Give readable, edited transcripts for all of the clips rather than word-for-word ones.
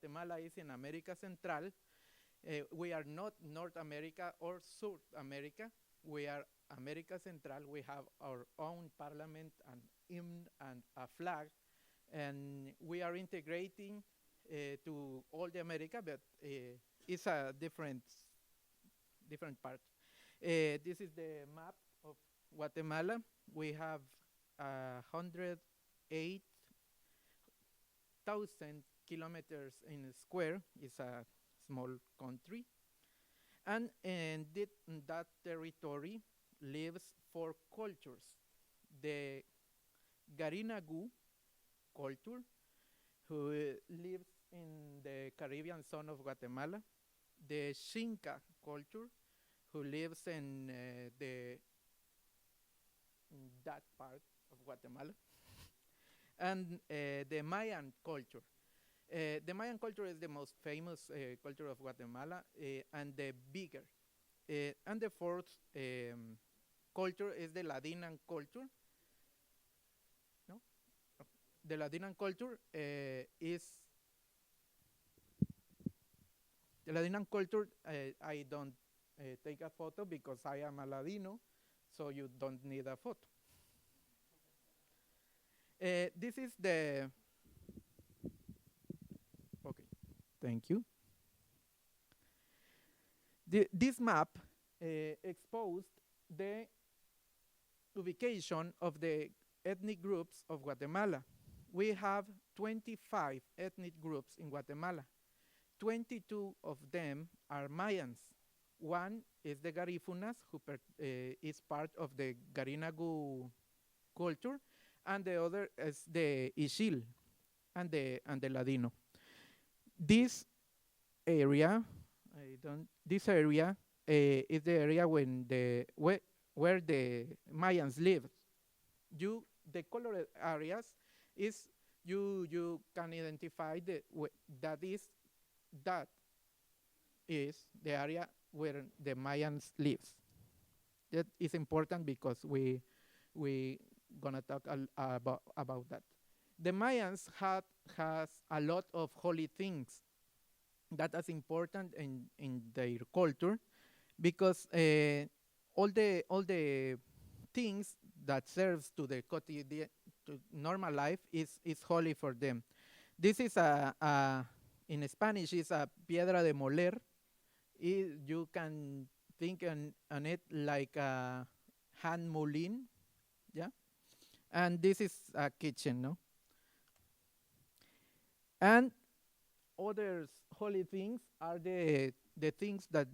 Guatemala is in America Central. We are not North America or South America. We are America Central. We have our own parliament and hymn and a flag, and we are integrating to all the America, but it's a different part. This is the map of Guatemala. We have 108,000 kilometers in a square. It's a small country. And in that territory lives 4 cultures. The Garinagu culture, who lives in the Caribbean zone of Guatemala. The Xinca culture, who lives in that part of Guatemala. And the Mayan culture. The Mayan culture is the most famous culture of Guatemala and the bigger. And the fourth culture is the Ladinan culture. No? The Ladinan culture is the Ladinan culture. I don't take a photo because I am a Ladino, so you don't need a photo. This is the okay. Thank you. This map exposed the ubication of the ethnic groups of Guatemala. We have 25 ethnic groups in Guatemala. 22 of them are Mayans. One is the Garifunas, who is part of the Garinagu culture, and the other is the Ixil and the Ladino. This area, is the area where the Mayans live. The colored areas is you can identify that is the area where the Mayans lives. That is important because we gonna talk about that. The Mayans has a lot of holy things that is important in their culture, because all the things that serves to the quotidian, to normal life is holy for them. This is in Spanish is a piedra de moler. You can think on it like a hand mulin, yeah. And this is a kitchen, no. And other holy things are the things that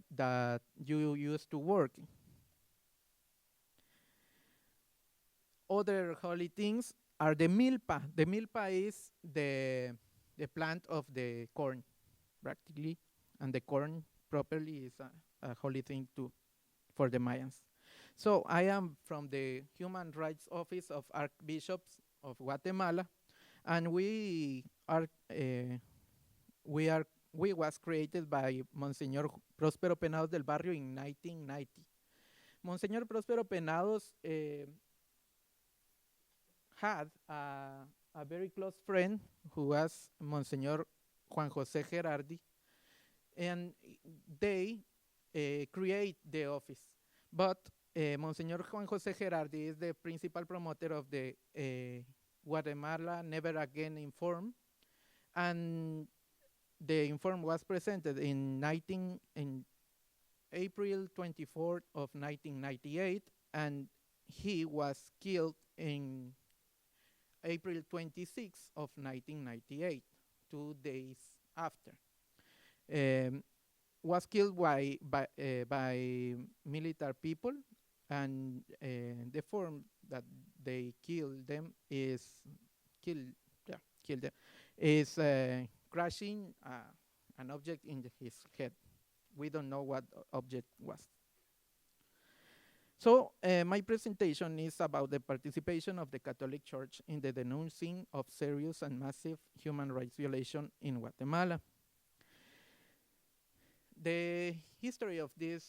you use to work. Other holy things are the milpa. The milpa is the plant of the corn, practically, and the corn properly is a holy thing too for the Mayans. So I am from the Human Rights Office of Archbishops of Guatemala, and we was created by Monseñor Próspero Penados del Barrio in 1990. Monseñor Próspero Penados had a very close friend who was Monseñor Juan José Gerardi, and they create the office. But Monseñor Juan José Gerardi is the principal promoter of the Guatemala Never Again Inform, and the Inform was presented in April 24th of 1998, and he was killed in April 26th of 1998, 2 days after. Was killed by military people, and the form that they killed them is crashing an object in his head. We don't know what object was. So my presentation is about the participation of the Catholic Church in the denouncing of serious and massive human rights violation in Guatemala. The history of this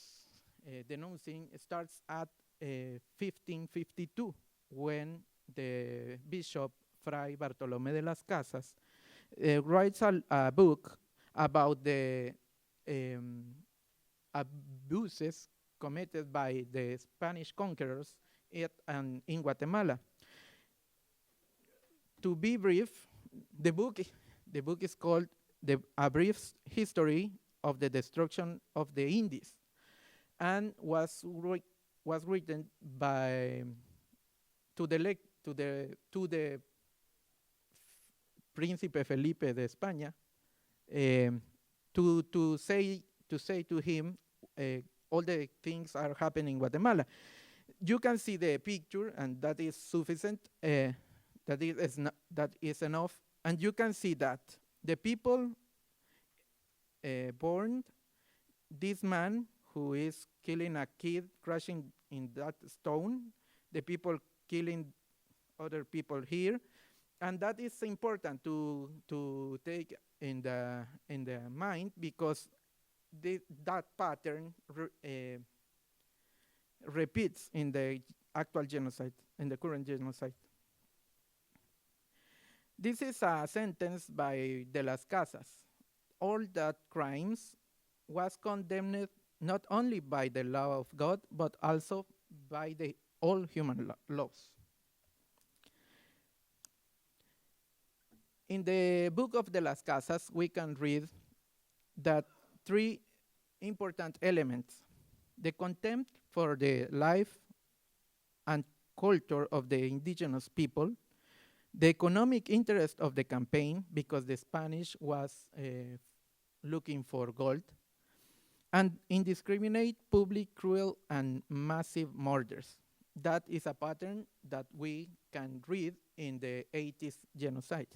denouncing starts at 1552, when the Bishop Fray Bartolomé de las Casas writes a book about the um, abuses committed by the Spanish conquerors in Guatemala. To be brief, the book the book is called A Brief History of the Destruction of the Indies, and was written by to the Príncipe Felipe de España, to say to him all the things are happening in Guatemala. You can see the picture, and that is sufficient. That is enough, and you can see that the people born this man who is killing a kid, crashing in that stone, the people killing other people here, and that is important to take in the mind, because that pattern repeats in the actual genocide, in the current genocide. This is a sentence by De las Casas. All that crimes was condemned not only by the law of God, but also by all human laws. In the book of De las Casas, we can read that three important elements: the contempt for the life and culture of the indigenous people, the economic interest of the campaign, because the Spanish was looking for gold, and indiscriminate, public, cruel, and massive murders. That is a pattern that we can read in the 80s genocide.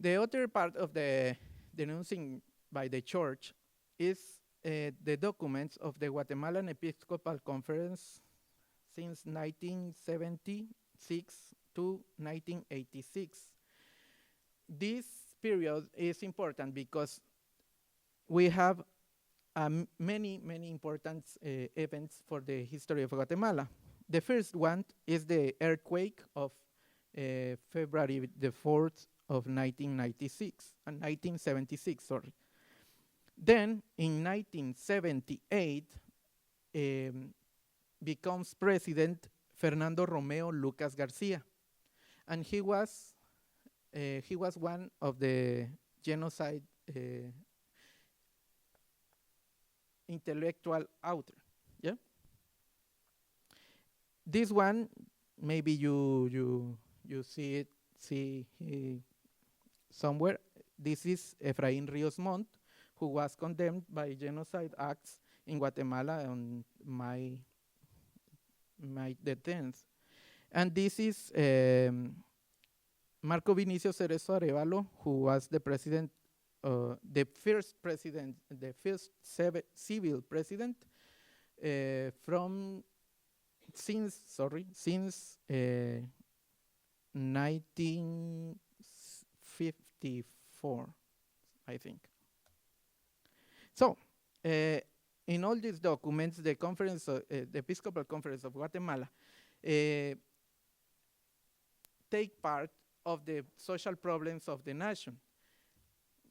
The other part of the denouncing by the church is the documents of the Guatemalan Episcopal Conference since 1976 to 1986. This period is important because we have many important events for the history of Guatemala. The first one is the earthquake of February the 4th of 1976, sorry. Then in 1978, becomes president Fernando Romeo Lucas Garcia, and he was one of the genocide intellectual author. Yeah. This one, maybe you see somewhere. This is Efraín Ríos Montt, who was condemned by genocide acts in Guatemala on May the 10th. And this is Marco Vinicio Cerezo Arevalo, who was the president, the first civil president since 1954, I think. So, in all these documents, the Episcopal Conference of Guatemala take part of the social problems of the nation.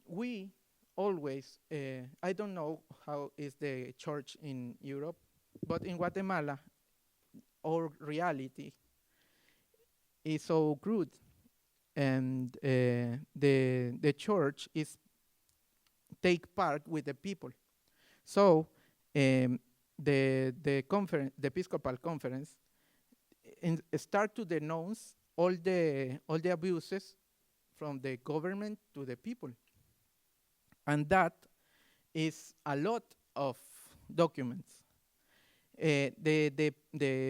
We always, I don't know how is the church in Europe, but in Guatemala, our reality is so crude, and the church take part with the people. So the Episcopal Conference start to denounce all the abuses from the government to the people, and that is a lot of documents. The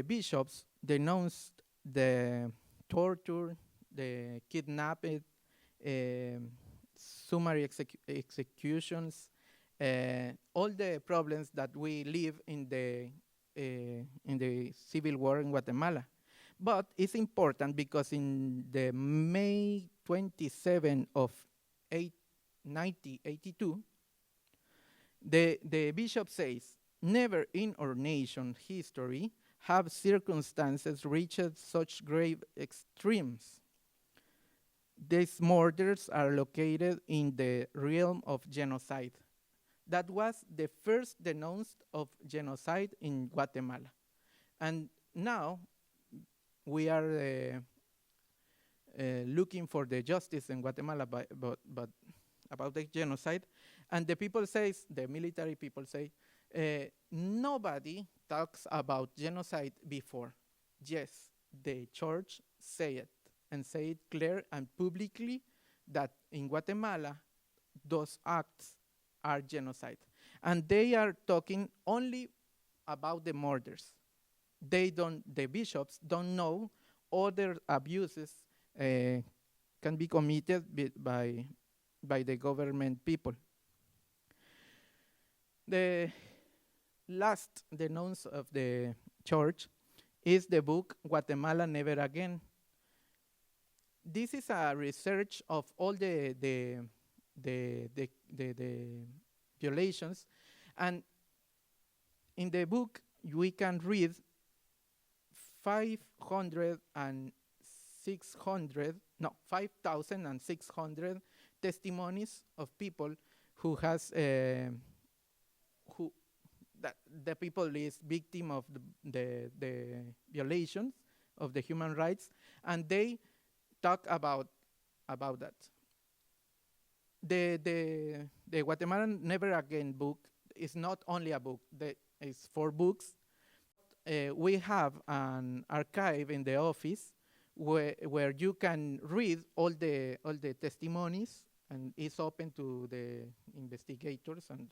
bishops denounced the torture, the kidnapping, summary executions, all the problems that we live in the civil war in Guatemala. But it's important because in the May 27 of 1982, the bishop says, "Never in our nation history have circumstances reached such grave extremes. these murders are located in the realm of genocide. That was the first denounced of genocide in Guatemala. And now we are looking for the justice in Guatemala but about the genocide. And the people say, the military people say, nobody talks about genocide before. Yes, the church say it, and say it clear and publicly that in Guatemala, those acts are genocide. And they are talking only about the murders. The bishops don't know other abuses can be committed by the government people. The last denounce of the church is the book Guatemala Never Again. This is a research of all the violations, and in the book we can read 5,600 testimonies of people who has who that the people is victim of the violations of the human rights, and they talk about that. The Guatemalan Never Again book is not only a book. It's 4 books. We have an archive in the office where you can read all the testimonies, and it's open to the investigators and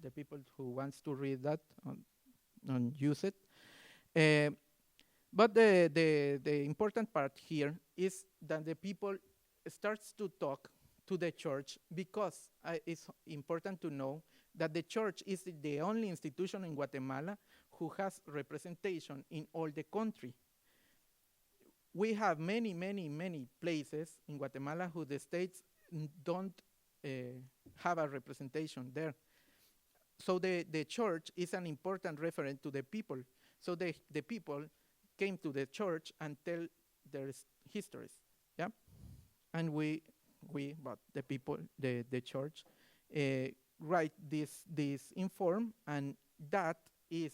the people who wants to read that and use it. But the important part here is that the people starts to talk to the church, because it's important to know that the church is the only institution in Guatemala who has representation in all the country. We have many places in Guatemala who the states don't have a representation there. So the church is an important referent to the people. So the people came to the church and tell their histories, yeah? And but the people, the church, write this inform, and that is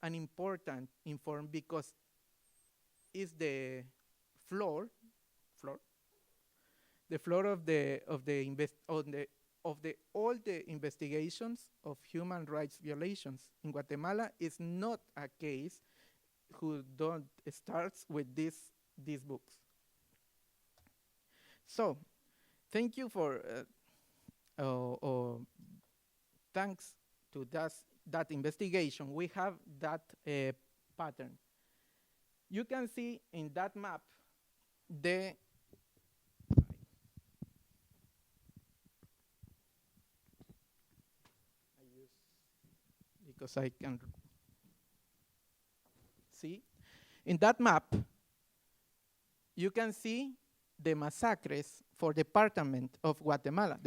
an important inform because it's the floor of all the investigations of human rights violations in Guatemala. Is not a case who don't starts with these books. So, thank you for thanks to that investigation, we have that pattern. You can see in that map the because I can see in that map you can see the massacres for Department of Guatemala,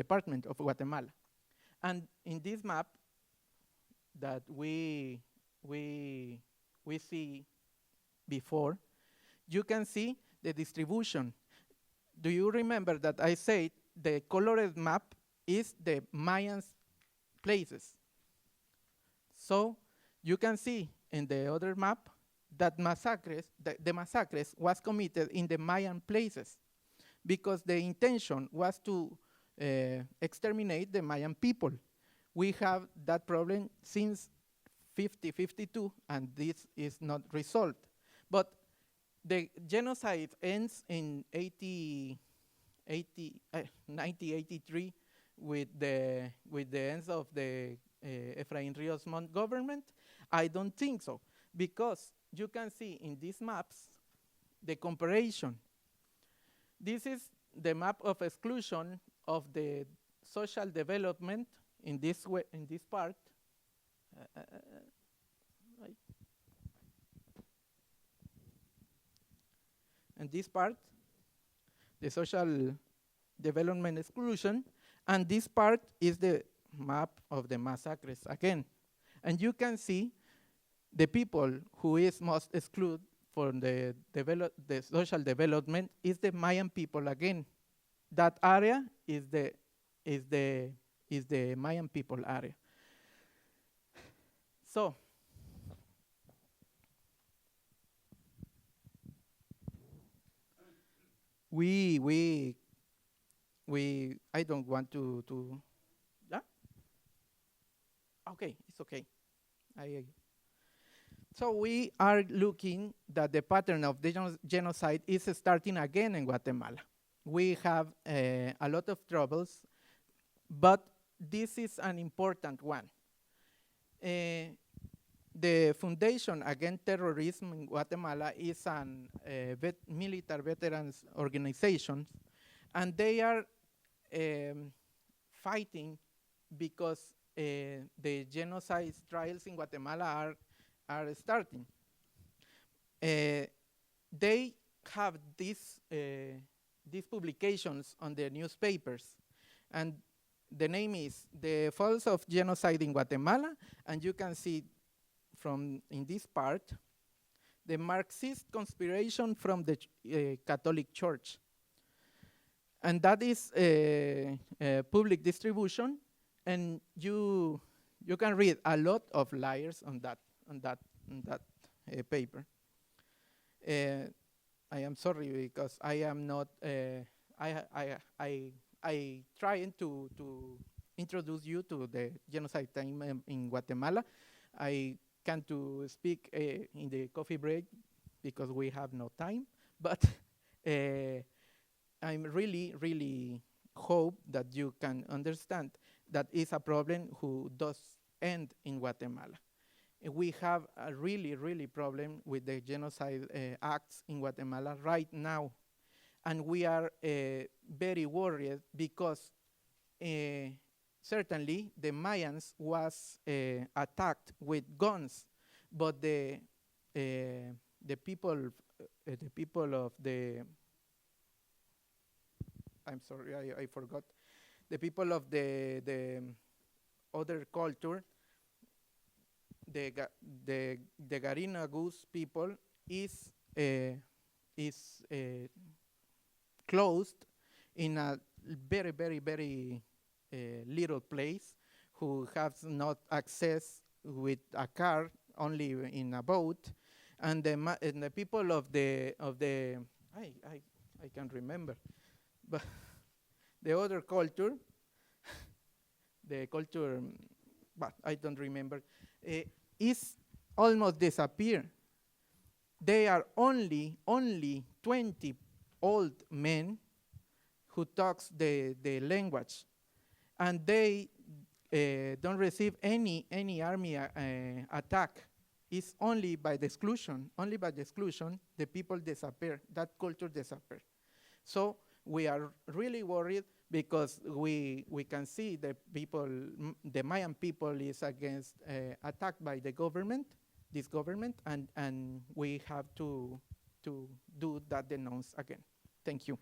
and in this map that we see before, you can see the distribution. Do you remember that I said the colored map is the Mayans places? So you can see in the other map that the massacres was committed in the Mayan places, because the intention was to exterminate the Mayan people. We have that problem since 52, and this is not resolved. But the genocide ends in 1983 with the end of the Efraín Ríos Montt government. I don't think so, because you can see in these maps the comparison. This is the map of exclusion of the social development in this way, in this part. Right. And this part, the social development exclusion, and this part is the map of the massacres again. And you can see the people who is most excluded for the social development is the Mayan people again. That area is the Mayan people area. So we I don't want to yeah? Okay, it's okay. So we are looking that the pattern of the genocide is starting again in Guatemala. We have a lot of troubles, but this is an important one. The Foundation Against Terrorism in Guatemala is an military veterans organization, and they are fighting because the genocide trials in Guatemala are starting. They have these publications on their newspapers, and the name is The Falls of Genocide in Guatemala, and you can see from in this part, the Marxist conspiration from the Catholic Church. And that is public distribution, and you can read a lot of liars on that paper. I am sorry because I am not. I trying to introduce you to the genocide time in Guatemala. I can't to speak in the coffee break because we have no time. But I'm really hope that you can understand that is a problem who does end in Guatemala. We have a really problem with the genocide acts in Guatemala right now. And we are very worried because certainly the Mayans was attacked with guns, but the people of the I'm sorry, I forgot. The people of the other culture, the Garinagus people is closed in a very little place, who has not access with a car, only in a boat, and the people of the I can't remember, but the other culture, the culture, but I don't remember, is almost disappeared. They are only 20 old men who talks the language, and they don't receive any army attack. It's only by the exclusion. Only by the exclusion, the people disappear. That culture disappear. So we are really worried because we can see the people, the Mayan people is against attacked by the government, this government, and we have to do that denounce again. Thank you.